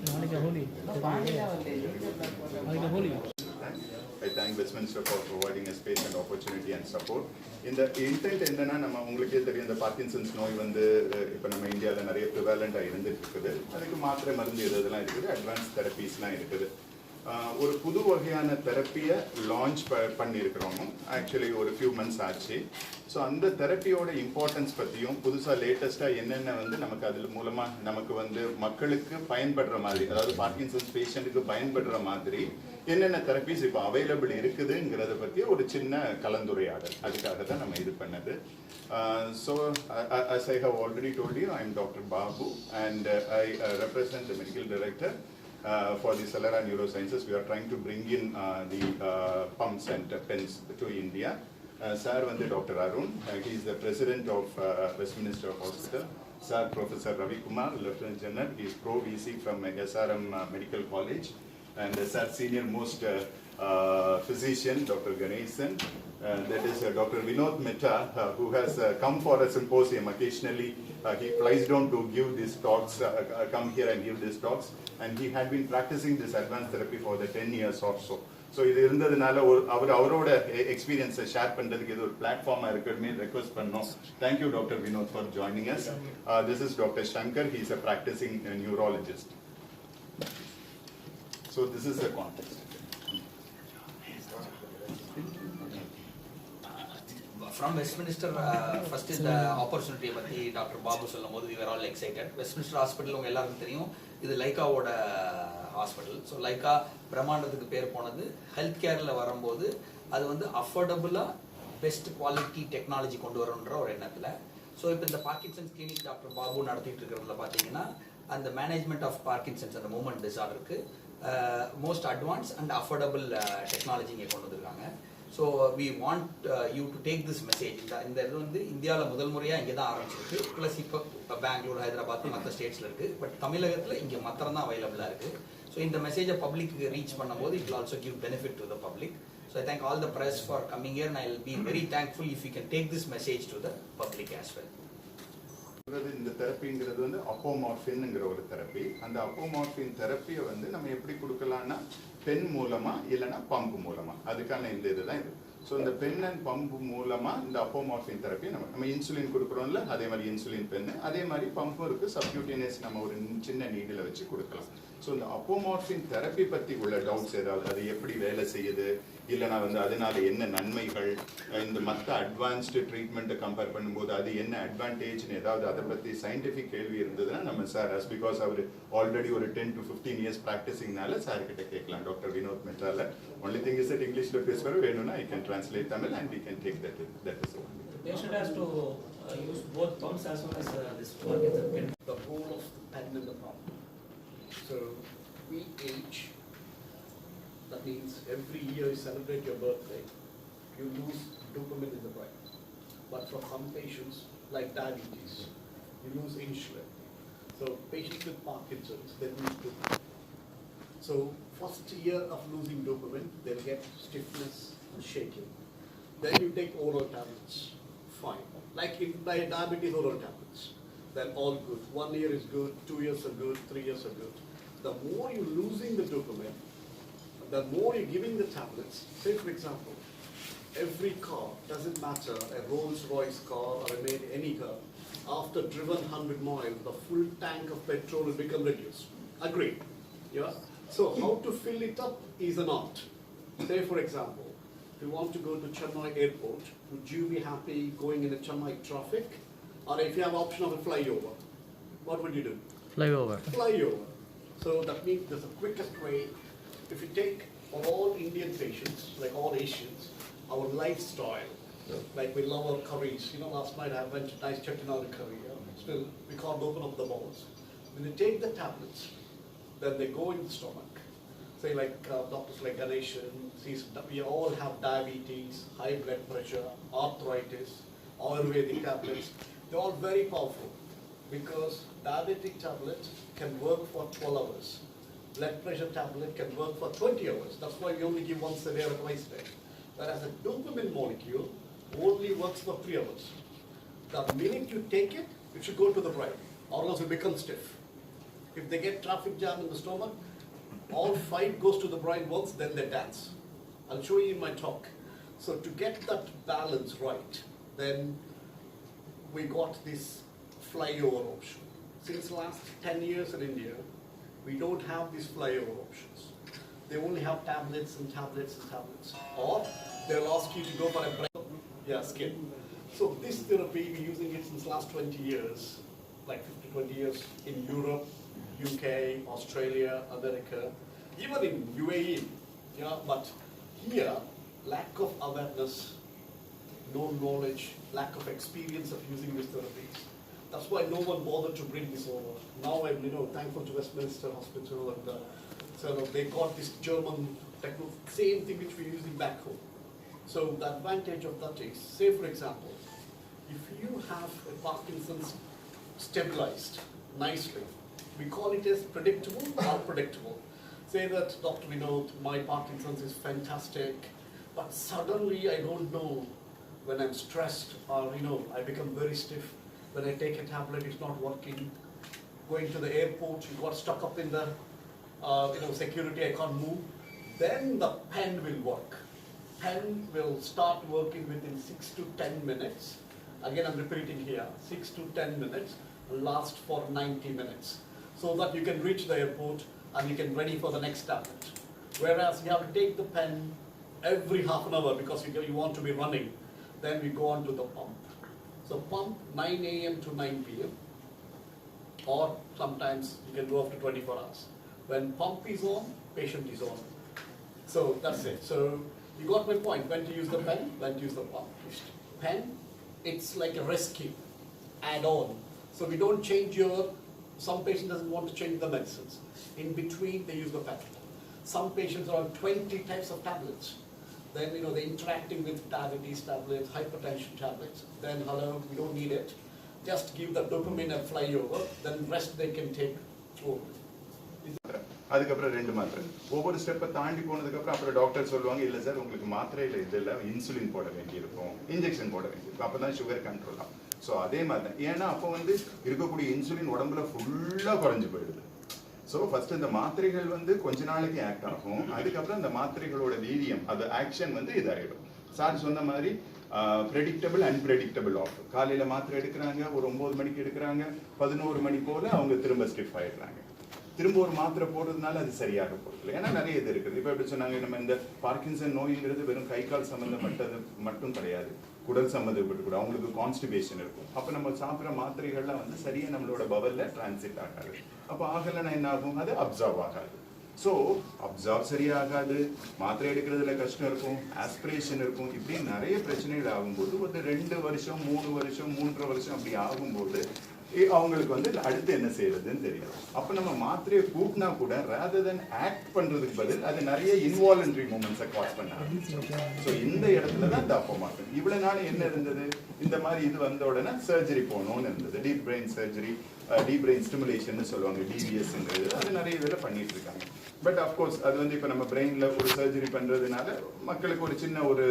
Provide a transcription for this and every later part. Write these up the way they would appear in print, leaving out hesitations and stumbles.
I thank Westminster for providing a space and opportunity and support. In the intent என்னன்னா நம்ம உங்களுக்கே தெரியும் இந்த பார்க்கின்சன்ஸ் நோய் வந்து இப்போ நம்ம இந்தியாவில் நிறைய ப்ரிவாலண்டாக இருந்துட்டு இருக்குது. அதுக்கு மாத்திரை மருந்து இதெல்லாம் இருக்குது, அட்வான்ஸ் தெரப்பீஸ்லாம் இருக்குது. ஒரு புது வகையான தெரப்பியை லான்ச் பண்ணியிருக்கிறோம். ஆக்சுவலி ஒரு ஃபியூ மந்த்ஸ் ஆச்சு. ஸோ அந்த தெரப்பியோட இம்பார்ட்டன்ஸ் பற்றியும் புதுசாக லேட்டஸ்ட்டாக என்னென்ன வந்து நமக்கு அதில் மூலமாக நமக்கு வந்து மக்களுக்கு பயன்படுற மாதிரி, அதாவது பார்க்கின்சன்ஸ் பேஷண்ட்டுக்கு பயன்படுற மாதிரி என்னென்ன தெரப்பிஸ் இப்போ அவைலபிள் இருக்குதுங்கிறத பற்றி ஒரு சின்ன கலந்துரையாடல், அதுக்காக தான் நம்ம இது பண்ணது. So as I have already told you, I am Dr. Babu and I represent the medical director for the Celera Neurosciences. We are trying to bring in the pumps and pens to India. Sir வந்து Dr. Arun, he is the president of Westminster Hospital. Sir Professor Ravi Kumar, Lieutenant General, he is Pro VC from SRM Medical College. And Sir Senior Most Physician, Dr. Ganesan. That is Dr. Vinod Mehta, who has come for a symposium occasionally. He flies down to give these talks, come here and give these talks. And he had been practicing this advanced therapy for the 10 years or so. So இது இருந்ததுனால அவரோட எக்ஸ்பீரியன்ஸை share பண்ணுறதுக்கு இது ஒரு பிளாட்ஃபார்மாக இருக்கிறதுமே request பண்ணோம். Thank you doctor Vinod for joining us. This is doctor Shankar, he is a practising neurologist. So this is the context. From Westminster, first is the opportunity பத்தி டாக்டர் பாபு சொல்லும்போது we were all excited. Westminster Hospital உங்க எல்லாருக்கும் தெரியும், இது லைக்காவோட hospital. So Lyca பிரம்மாண்டத்துக்கு பேர் போனது. Health கேரில் வரும்போது அது வந்து அஃபோர்டபுளாக பெஸ்ட் குவாலிட்டி டெக்னாலஜி கொண்டு வரணுன்ற ஒரு எண்ணத்தில். ஸோ இப்போ இந்த பார்க்கின்சன்ஸ் கிளினிக் டாக்டர் பாபு நடத்திட்டு இருக்கிறதுல பார்த்தீங்கன்னா அந்த மேனேஜ்மெண்ட் ஆஃப் பார்க்கின்சன்ஸ் அந்த மூமெண்ட் டிசார்டருக்கு most advance and affordable technology இங்கே கொண்டு வந்திருக்காங்க. So we want you to take this message. இந்த இது வந்து இந்தியாவில் முதல் முறையாக இங்கே தான் ஆரம்பிச்சிருக்கு. ப்ளஸ் இப்போ பெங்களூர், ஹைதராபாத், மற்ற ஸ்டேட்ஸில் இருக்குது. பட் தமிழகத்தில் இங்கே மாத்திரம் தான் அவைலபிளாக இருக்குது. ஸோ இந்த மெசேஜை பப்ளிக்கு ரீச் பண்ணும்போது it will also give benefit to the public. So I thank all the press for coming here and I will be very thankful if you can take this message to the public as well. இந்த தெரப்பிங்கிறது வந்து அப்போமார்ஃபின்ங்கிற ஒரு therapy. அந்த அப்போமார்ஃபின் தெரப்பியை வந்து நம்ம எப்படி கொடுக்கலாம்னா pen மூலமா இல்லைன்னா pump மூலமா, அதுக்கான இந்த இதுதான் இது. ஸோ இந்த பென் அண்ட் பம்ப் மூலமா இந்த அப்போமார்ஃபின் தெரப்பி நம்ம இன்சுலின் கொடுக்குறோம்ல, அதே மாதிரி இன்சுலின் பென்னு, அதே மாதிரி பம்பும் இருக்கு. சப்க்யூட்டேனியஸ் நம்ம ஒரு சின்ன நீடில் வச்சு கொடுக்கலாம். ஸோ இந்த அப்போமார்ஃபின் தெரப்பி பற்றி உள்ள டவுட்ஸ் ஏதாவது, அது எப்படி வேலை செய்யுது, இல்லைனா வந்து அதனால என்ன நன்மைகள், இந்த மற்ற அட்வான்ஸ்டு ட்ரீட்மெண்ட்டை கம்பேர் பண்ணும்போது அது என்ன அட்வான்டேஜ்னு ஏதாவது அதை பற்றி சயின்டிஃபிக் கேள்வி இருந்ததுன்னா நம்ம சார் அஸ் பிகாஸ் அவர் ஆல்ரெடி ஒரு 10 to 15 இயர்ஸ் ப்ராக்டிசிங்னால சார் கிட்ட கேட்கலாம். டாக்டர் வினோத் மெட்டால ஒன்லி திங் இஸ் தட் இங்கிலீஷில் பேசுவார், வேணும்னா I can translate Tamil and we can take that is one. The patient has to use both pumps as well as this Parkinson pen. The role of the pen in the pump. So we age. That means every year you celebrate your birthday, you lose dopamine in the brain. But for some patients, like diabetes, you lose insulin. So patients with Parkinson's, they lose dopamine. So first year of losing dopamine, they'll get stiffness and shaking. Then you take oral tablets, fine. Like in diabetes, oral tablets, then all good. 1 year is good, 2 years are good, 3 years are good. The more you're losing the dopamine, the more you're giving the tablets. Say for example, every car, doesn't matter, a Rolls Royce car or any car, after driven 100 miles, the full tank of petrol will become reduced. Agree? Yeah? So how to fill it up is an art. Say for example, if you want to go to Chennai airport, would you be happy going in a Chennai traffic? Or if you have option of a flyover, what would you do? Flyover. Flyover. So that means there's a quickest way. If you take all Indian patients, like all Asians, our lifestyle, like we love our curries. You know, last night I went to nice Chettinad curry. Still, we can't open up the bowls. When they take the tablets, then they go in the stomach. Say like doctors like Ganeshan, we all have diabetes, high blood pressure, arthritis, Ayurvedic tablets. They're all very powerful because diabetic tablet can work for 12 hours. Blood pressure tablet can work for 20 hours. That's why we only give once a day or twice a day. Whereas a dopamine molecule only works for 3 hours. The minute you take it, it should go to the brain, or else it becomes stiff. If they get traffic jam in the stomach, all 5 goes to the brain once, then they dance. I'll show you in my talk. So to get that balance right, then we got this flyover option. Since last 10 years in India, we don't have these flyover options. They only have tablets and tablets and tablets. Or they'll ask you to go for a brain, skin. So this therapy, we're using it since last 20 years, like 50, 20 years in Europe, UK, Australia, America, even in UAE. But here, lack of awareness, no knowledge, lack of experience of using these therapies. That's why no one bothered to bring this over. Now I'm, thankful to Westminster Hospital, and so they got this German technology, same thing which we're using back home. So the advantage of that is, say for example, if you have a Parkinson's stabilized nicely, we call it as predictable or predictable. Say that, Dr. Vinod, my Parkinson's is fantastic, but suddenly I don't know, when I'm stressed or I become very stiff, when I take a tablet it's not working, going to the airport, you got stuck up in the security, I can't move, then the pen will work. Pen will start working within 6 to 10 minutes. Again, I'm repeating here, 6 to 10 minutes, last for 90 minutes. So that you can reach the airport and you can ready for the next tablet. Whereas you have to take the pen every half an hour because you want to be running. Then we go on to the pump. So pump 9 a.m. to 9 p.m. or sometimes you can go up to 24 hours. When pump is on, patient is on. So that's it. So you got my point. When to use the pen, when to use the pump. Pen, it's like a rescue, add-on. So we don't change some patient doesn't want to change the medicines. In between, they use the pen. Some patients are on 20 types of tablets. Then, they're interacting with diabetes tablets, hypertension tablets. Then, hello, we don't need it. Just give the dopamine a flyover, then rest they can take through. அதுக்கப்புறம் 2 மாத்திரை ஒவ்வொரு ஸ்டெப்பை தாண்டி போனதுக்கப்புறம் அப்புறம் doctor சொல்லுவாங்க, இல்லை sir உங்களுக்கு மாத்திரையில் இதெல்லாம் இன்சுலின் போட வேண்டியிருக்கும், இன்ஜெக்ஷன் போட வேண்டியிருக்கும், அப்போ தான் சுகர் கண்ட்ரோல் ஆகும். ஸோ அதே மாதிரி தான், ஏன்னா அப்போ இருக்கக்கூடிய இன்சுலின் உடம்புல ஃபுல்லாக குறைஞ்சு போயிடுது. ஸோ ஃபர்ஸ்ட் இந்த மாத்திரைகள் கொஞ்ச நாளைக்கு ஆக்ட் ஆகும், அதுக்கப்புறம் இந்த மாத்திரைகளோட வீரியம், அது ஆக்ஷன் இதாகிடும். சார் சொன்ன மாதிரி ப்ரெடிக்டபிள் அன்பிரெடிக்டபிள் ஆஃப். காலையில் மாத்திரை எடுக்கிறாங்க, ஒரு 9 மணிக்கு எடுக்கிறாங்க, 11 மணி போல் அவங்க திரும்ப ஸ்டிஃப் ஆகிடுறாங்க. திரும்ப ஒரு மாத்திரை போடுறதுனால அது சரியாக போகிறது. ஏன்னா நிறைய இது இருக்குது. இப்போ எப்படி சொன்னாங்க, நம்ம இந்த பார்க்கின்சன் நோய்ங்கிறது வெறும் கை கால் சம்மந்தப்பட்டது மட்டும் கிடையாது, குடல் சம்மந்தப்பட்டு கூட அவங்களுக்கு கான்ஸ்டிபேஷன் இருக்கும். அப்போ நம்ம சாப்பிட்ற மாத்திரைகள்லாம் சரியாக நம்மளோட பவலில் டிரான்சிட் ஆகாது. அப்போ ஆகலைன்னா என்ன ஆகும், அது அப்சர்வ் ஆகாது. ஸோ அப்சர்வ் சரியாகாது, மாத்திரை எடுக்கிறதுல கஷ்டம் இருக்கும், ஆஸ்பிரேஷன் இருக்கும், இப்படி நிறைய பிரச்சனைகள் ஆகும்போது ஒரு 2 வருஷம் 3 வருஷம் 3.5 வருஷம் அப்படி ஆகும்போது அவங்களுக்கு அடுத்து என்ன செய்யறதுன்னு தெரியாது. அப்போ நம்ம மாத்திரையை கூட்டினா கூட rather than ஆக்ட் பண்றதுக்கு பதில் அது நிறைய இன்வாலன்ட்ரி மூமெண்ட்ஸை காஸ் பண்ண ஆரம்பிச்சிடும். ஸோ இந்த இடத்துல தான் இந்த அப்போமார்ஃபின். இவ்வளவு நாள் என்ன இருந்தது, இந்த மாதிரி இது வந்த உடனே சர்ஜரி போகணும்னு இருந்தது. Deep brain surgery, deep brain stimulation சொல்லுவாங்க, டிபிஎஸ்ங்கிறது. அது நிறைய இதில் பண்ணிட்டு இருக்காங்க. பட் அஃப்கோர்ஸ் அது இப்போ நம்ம பிரெயினில் ஒரு சர்ஜரி பண்ணுறதுனால மக்களுக்கு ஒரு சின்ன ஒரு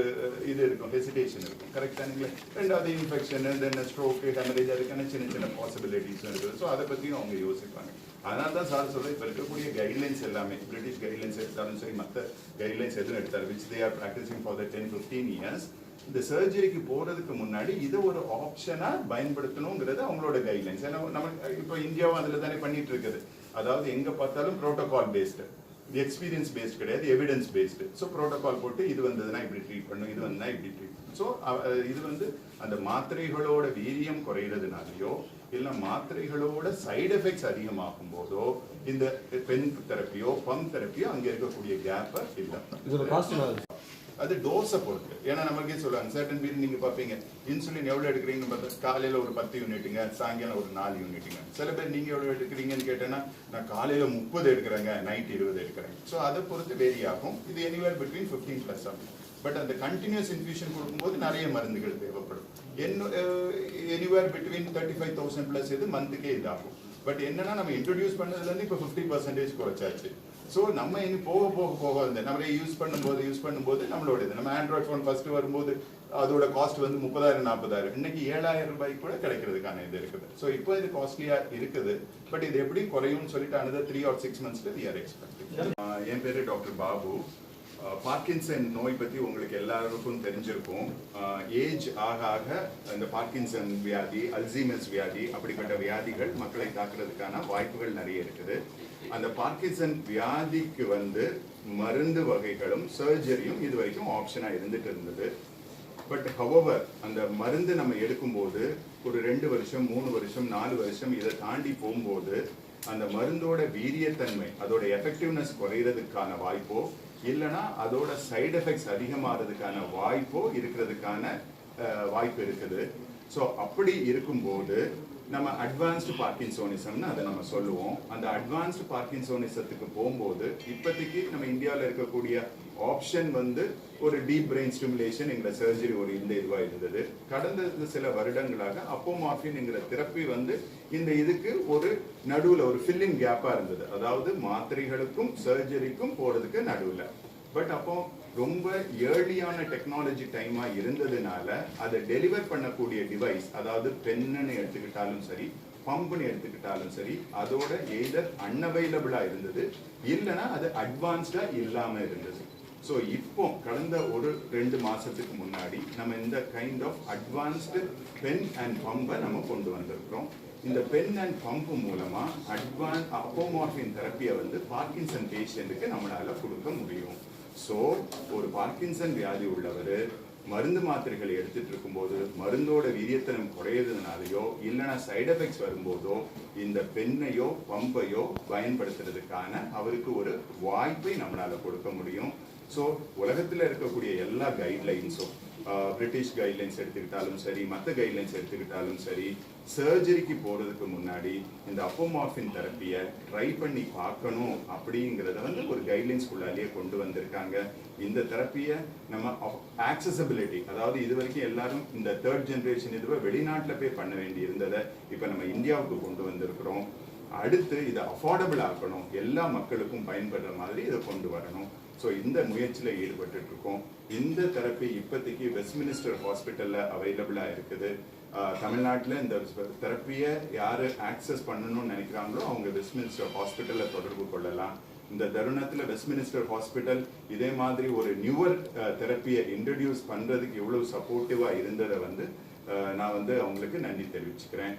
இது இருக்கும், ஹெசிடேஷன் இருக்கும். கரெக்டானுங்களே. ரெண்டாவது இன்ஃபெக்ஷன், தென் ஸ்ட்ரோக்கு, ஹெமரேஜ், அதுக்கான சின்ன சின்ன பாசிபிலிட்டிஸும் இருக்குது. ஸோ அதை பற்றியும் அவங்க யோசிப்பாங்க. அதனால தான் சார் சொல்கிறேன், இப்போ இருக்கக்கூடிய கைட்லைன்ஸ் எல்லாமே, பிரிட்டிஷ் கைட்லைன்ஸ் எடுத்தாலும் சரி, மற்ற கைட்லைன்ஸ் எதுவும் எடுத்தாலும், which they are practising for the 10-15 years, இந்த சர்ஜரிக்கு போகிறதுக்கு முன்னாடி இதை ஒரு ஆப்ஷனாக பயன்படுத்தணுங்கிறது அவங்களோட கைட்லைன்ஸ். ஏன்னா நம்ம இப்போ இந்தியாவும் அதில் தானே பண்ணிட்டு இருக்குது. அதாவது எங்கே பார்த்தாலும் ப்ரோட்டோகால் பேஸ்டு, எக்ஸ்பீரியன்ஸ் பேஸ்ட் கிடையாது, எவிடன்ஸ் பேஸ்டு. ஸோ ப்ரோட்டோகால் போட்டு இது வந்ததுன்னா இப்படி ட்ரீட் பண்ணும், இது வந்ததுன்னா இப்படி ட்ரீட் பண்ணும். ஸோ இது அந்த மாத்திரைகளோட வீரியம் குறையிறதுனாலையோ இல்லை மாத்திரைகளோட சைடு எஃபெக்ட்ஸ் அதிகமாகும் போதோ இந்த பென் தெரப்பியோ பம்ப் தெரப்பியோ அங்கே இருக்கக்கூடிய கேப்பை இல்லை. அது டோஸை பொறுத்து. ஏன்னா நமக்கே சொல்லுவாங்க, சர்டன் பீரியட் நீங்கள் பார்ப்பீங்க, இன்சுலின் எவ்வளோ எடுக்கிறீங்கன்னு பார்த்தா காலையில் ஒரு 10 யூனிட்டுங்க, சாயங்காலம் ஒரு 4 யூனிட்டுங்க. சில பேர் நீங்கள் எவ்வளோ எடுக்கிறீங்கன்னு கேட்டேன்னா நான் காலையில் 30 எடுக்கிறேங்க, நைட் 20 எடுக்கிறேன். ஸோ அதை பொறுத்து வேரி ஆகும். இது எனிவேர் பிட்வீன் 15+ ஆகும். பட் அந்த கண்டினியூஸ் இன்ஃபியூஷன் கொடுக்கும்போது நிறைய மருந்துகள் தேவைப்படும். எனிவேர் பிட்வீன் 35,000+ இது மந்த்துக்கே இதாகும். பட் என்னன்னா நம்ம இன்ட்ரடியூஸ் பண்ணதுலேருந்து இப்போ 50% குறைச்சாச்சு. ஸோ நம்ம இனி போக வந்து நம்ம யூஸ் பண்ணும்போது நம்மளோட இது நம்ம ஆண்ட்ராய்ட் ஃபோன் ஃபர்ஸ்ட் வரும்போது அதோட காஸ்ட் வந்து 30,000 40,000 இன்னைக்கு 7,000 ரூபாய்க்கு கூட கிடைக்கிறதுக்கான இது இருக்குது. ஸோ இப்போ இது காஸ்ட்லியா இருக்குது. பட் இது எப்படி குறையும்னு சொல்லிட்டு another 3 or 6 monthsல we are expecting. என் பேரு டாக்டர் பாபு. பார்க்கின்சன் நோய் பற்றி உங்களுக்கு எல்லாருக்கும் தெரிஞ்சிருக்கும். ஏஜ் ஆக ஆக இந்த பார்க்கின்சன் வியாதி, அல்சீமர்ஸ் வியாதி அப்படிப்பட்ட வியாதிகள் மக்களை தாக்குறதுக்கான வாய்ப்புகள் நிறைய இருக்குது. அந்த பார்க்கின்சன் வியாதிக்கு வந்து மருந்து வகைகளும் சர்ஜரியும் இது வரைக்கும் ஆப்ஷனாக இருந்துட்டு இருந்தது. பட் ஹவவர் அந்த மருந்து நம்ம எடுக்கும்போது ஒரு 2 வருஷம் 3 வருஷம் 4 வருஷம் இதை தாண்டி போகும்போது அந்த மருந்தோட வீரியத்தன்மை அதோட எஃபெக்டிவ்னஸ் குறையிறதுக்கான வாய்ப்போ இல்லைன்னா அதோட சைடு எஃபெக்ட்ஸ் அதிகமாகிறதுக்கான வாய்ப்போ இருக்கிறதுக்கான வாய்ப்பு இருக்குது. ஸோ அப்படி இருக்கும்போது நம்ம அட்வான்ஸ்டு பார்க்கின்சோனிசம்னு அதை நம்ம சொல்லுவோம். அந்த அட்வான்ஸ்டு பார்க்கின்சோனிசத்துக்கு போகும்போது இப்போதைக்கு நம்ம இந்தியாவில் இருக்கக்கூடிய ஆப்ஷன் வந்து ஒரு டீப் பிரெயின் ஸ்டிமுலேஷன் சர்ஜரி ஒரு இந்த இதுவாக இருந்தது. கடந்த சில வருடங்களாக அப்போமார்பின் தெரப்பி வந்து இந்த இதுக்கு ஒரு நடுவில் ஒரு ஃபில்லிங் கேப்பாக இருந்தது. அதாவது மாத்திரைகளுக்கும் சர்ஜரிக்கும் போகிறதுக்கு நடுவில். பட் அப்போ ரொம்ப ஏர்லியான டெக்னாலஜி டைமா இருந்ததுனால அதை டெலிவர் பண்ணக்கூடிய டிவைஸ், அதாவது பென்னு எடுத்துக்கிட்டாலும் சரி பம்புன்னு எடுத்துக்கிட்டாலும் சரி அதோட எய்தர் அன்அவைலபிளா இருந்தது இல்லைன்னா அது அட்வான்ஸ்டா இல்லாம இருந்தது. ஸோ இப்போ கடந்த ஒரு 2 மாசத்துக்கு முன்னாடி நம்ம இந்த kind of advanced pen and பம்பை நம்ம கொண்டு வந்திருக்கிறோம். இந்த பென் அண்ட் பம்பு மூலமா அப்போமார்பின் தெரப்பியை வந்து பார்க்கின்சன் பேஷண்ட்டுக்கு நம்மளால கொடுக்க முடியும். ஸோ ஒரு பார்க்கின்சன் வியாதி உள்ளவர் மருந்து மாத்திரைகளை எடுத்துட்டு இருக்கும்போது மருந்தோட வீரியத்தனம் குறையிறதுனாலையோ இல்லைன்னா சைடு எஃபெக்ட்ஸ் வரும்போதோ இந்த பெண்ணையோ பம்பையோ பயன்படுத்துறதுக்கான அவருக்கு ஒரு வாய்ப்பை நம்மளால கொடுக்க முடியும். ஸோ உலகத்தில் இருக்கக்கூடிய எல்லா கைட்லைன்ஸும் பிரிட்டிஷ் கைட்லைன்ஸ் எடுத்துக்கிட்டாலும் சரி மற்ற கைட்லைன்ஸ் எடுத்துக்கிட்டாலும் சரி சர்ஜரிக்கு போகிறதுக்கு முன்னாடி இந்த அப்போமார்பின் தெரப்பியை ட்ரை பண்ணி பார்க்கணும் அப்படிங்கிறத வந்து ஒரு கைட்லைன்ஸ்குள்ளாலேயே கொண்டு வந்திருக்காங்க. இந்த தெரப்பியை நம்ம ஆக்சசபிலிட்டி, அதாவது இது வரைக்கும் எல்லாரும் இந்த 3rd ஜென்ரேஷன் இதுவை வெளிநாட்டில் போய் பண்ண வேண்டி இருந்ததை இப்போ நம்ம இந்தியாவுக்கு கொண்டு வந்திருக்கிறோம். அடுத்து இதை அஃபோர்டபுள் ஆக்கணும், எல்லா மக்களுக்கும் பயன்படுற மாதிரி இதை கொண்டு வரணும். ஸோ இந்த முயற்சியில் ஈடுபட்டு இருக்கோம். இந்த தெரப்பி இப்போதைக்கு வெஸ்ட்மினிஸ்டர் ஹாஸ்பிட்டலில் அவைலபிளாக இருக்குது. தமிழ்நாட்டில் இந்த தெரப்பியை யார் ஆக்சஸ் பண்ணணும்னு நினைக்கிறாங்களோ அவங்க வெஸ்ட்மினிஸ்டர் ஹாஸ்பிட்டலில் தொடர்பு கொள்ளலாம். இந்த தருணத்தில் வெஸ்ட்மினிஸ்டர் ஹாஸ்பிட்டல் இதே மாதிரி ஒரு நியூவர் தெரப்பியை இன்ட்ரடியூஸ் பண்ணுறதுக்கு எவ்வளோ சப்போர்ட்டிவாக இருந்ததை வந்து நான் வந்து அவங்களுக்கு நன்றி தெரிவிச்சுக்கிறேன்.